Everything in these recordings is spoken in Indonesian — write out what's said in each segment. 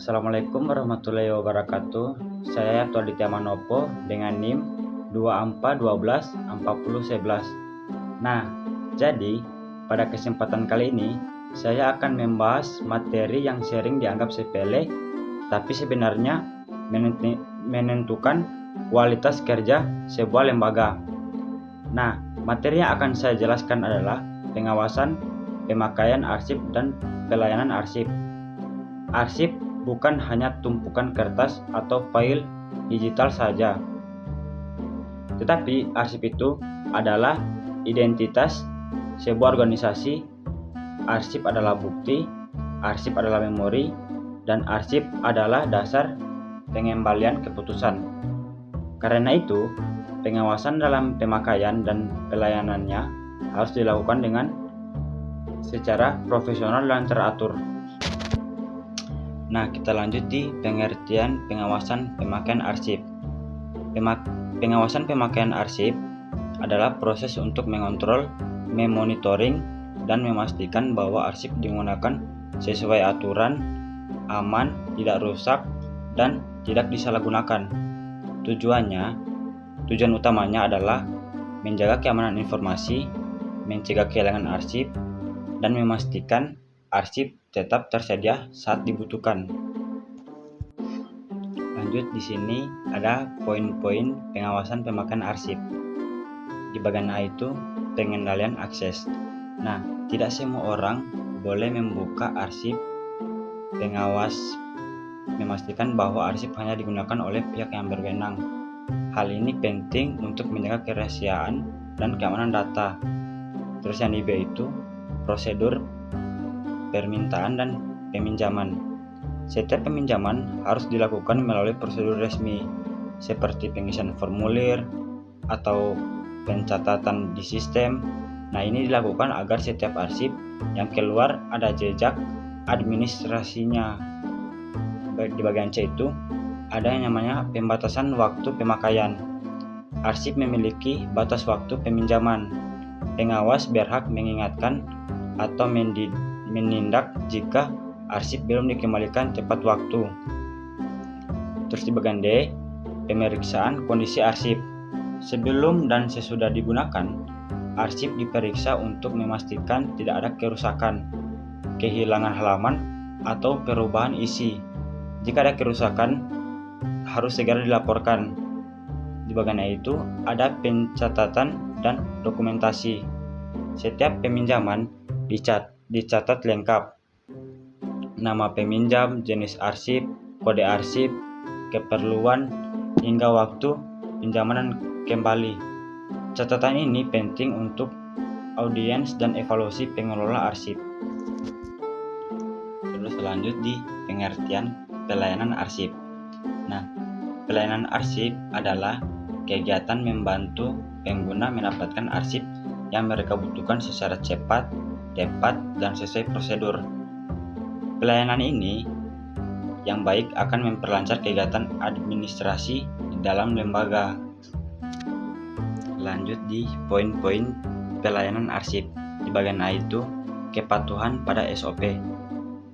Assalamualaikum warahmatullahi wabarakatuh. Saya Yaitu Aditya Manopo dengan NIM 24124011. Nah, jadi pada kesempatan kali ini saya akan membahas materi yang sering dianggap sepele, tapi sebenarnya menentukan kualitas kerja sebuah lembaga. Nah, materi yang akan saya jelaskan adalah pengawasan, pemakaian arsip, dan pelayanan arsip. Arsip bukan hanya tumpukan kertas atau file digital saja, tetapi arsip itu adalah identitas sebuah organisasi. Arsip adalah bukti, arsip adalah memori, dan arsip adalah dasar pengembalian keputusan. Karena itu, pengawasan dalam pemakaian dan pelayanannya harus dilakukan dengan secara profesional dan teratur. Nah, kita lanjut di pengertian pengawasan pemakaian arsip. Pengawasan pemakaian arsip adalah proses untuk mengontrol, memonitoring, dan memastikan bahwa arsip digunakan sesuai aturan, aman, tidak rusak, dan tidak disalahgunakan. Tujuan utamanya adalah menjaga keamanan informasi, mencegah kehilangan arsip, dan memastikan arsip tetap tersedia saat dibutuhkan. Lanjut, di sini ada poin-poin pengawasan pemakaian arsip. Di bagian A itu pengendalian akses. Nah, tidak semua orang boleh membuka arsip. Pengawas memastikan bahwa arsip hanya digunakan oleh pihak yang berwenang. Hal ini penting untuk menjaga kerahasiaan dan keamanan data. Terus yang di B itu prosedur permintaan dan peminjaman. Setiap peminjaman harus dilakukan melalui prosedur resmi seperti pengisian formulir atau pencatatan di sistem. Nah, ini dilakukan agar setiap arsip yang keluar ada jejak administrasinya. Di bagian C itu ada yang namanya pembatasan waktu pemakaian. Arsip memiliki batas waktu peminjaman. Pengawas berhak mengingatkan atau menindak jika arsip belum dikembalikan tepat waktu. Terus di bagian D, pemeriksaan kondisi arsip. Sebelum dan sesudah digunakan, arsip diperiksa untuk memastikan tidak ada kerusakan, kehilangan halaman, atau perubahan isi. Jika ada kerusakan, harus segera dilaporkan. Di bagian E itu ada pencatatan dan dokumentasi. Setiap peminjaman dicatat lengkap. Nama peminjam, jenis arsip, kode arsip, keperluan, hingga waktu pinjaman dan kembali. Catatan ini penting untuk audiens dan evaluasi pengelola arsip. Terus lanjut di pengertian pelayanan arsip. Nah, pelayanan arsip adalah kegiatan membantu pengguna mendapatkan arsip yang mereka butuhkan secara cepat, tepat, dan sesuai prosedur. Pelayanan ini yang baik akan memperlancar kegiatan administrasi di dalam lembaga. Lanjut di poin-poin pelayanan arsip. Di bagian A itu kepatuhan pada SOP.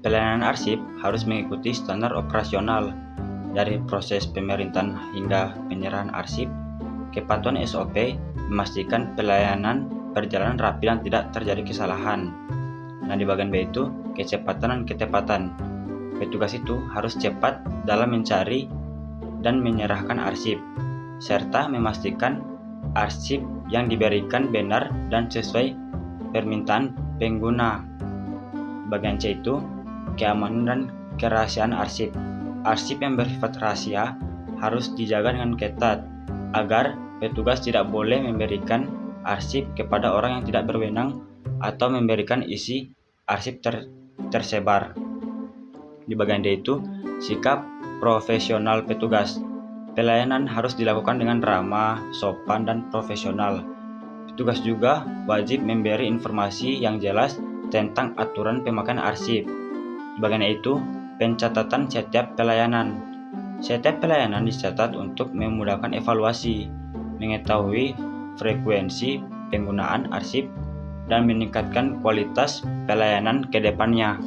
Pelayanan arsip harus mengikuti standar operasional dari proses pemerintahan hingga penyerahan arsip. Kepatuhan SOP memastikan pelayanan berjalan rapi dan tidak terjadi kesalahan. Nah, di bagian B itu kecepatan dan ketepatan. Petugas itu harus cepat dalam mencari dan menyerahkan arsip, serta memastikan arsip yang diberikan benar dan sesuai permintaan pengguna. Di bagian C itu keamanan dan kerahasiaan arsip. Arsip yang bersifat rahasia harus dijaga dengan ketat agar petugas tidak boleh memberikan arsip kepada orang yang tidak berwenang atau memberikan isi arsip tersebar. Di bagian D itu sikap profesional petugas. Pelayanan harus dilakukan dengan ramah, sopan, dan profesional. Petugas juga wajib memberi informasi yang jelas tentang aturan pemakaian arsip. Di bagian E itu pencatatan setiap pelayanan. Setiap pelayanan dicatat untuk memudahkan evaluasi, mengetahui frekuensi penggunaan arsip, dan meningkatkan kualitas pelayanan ke depannya.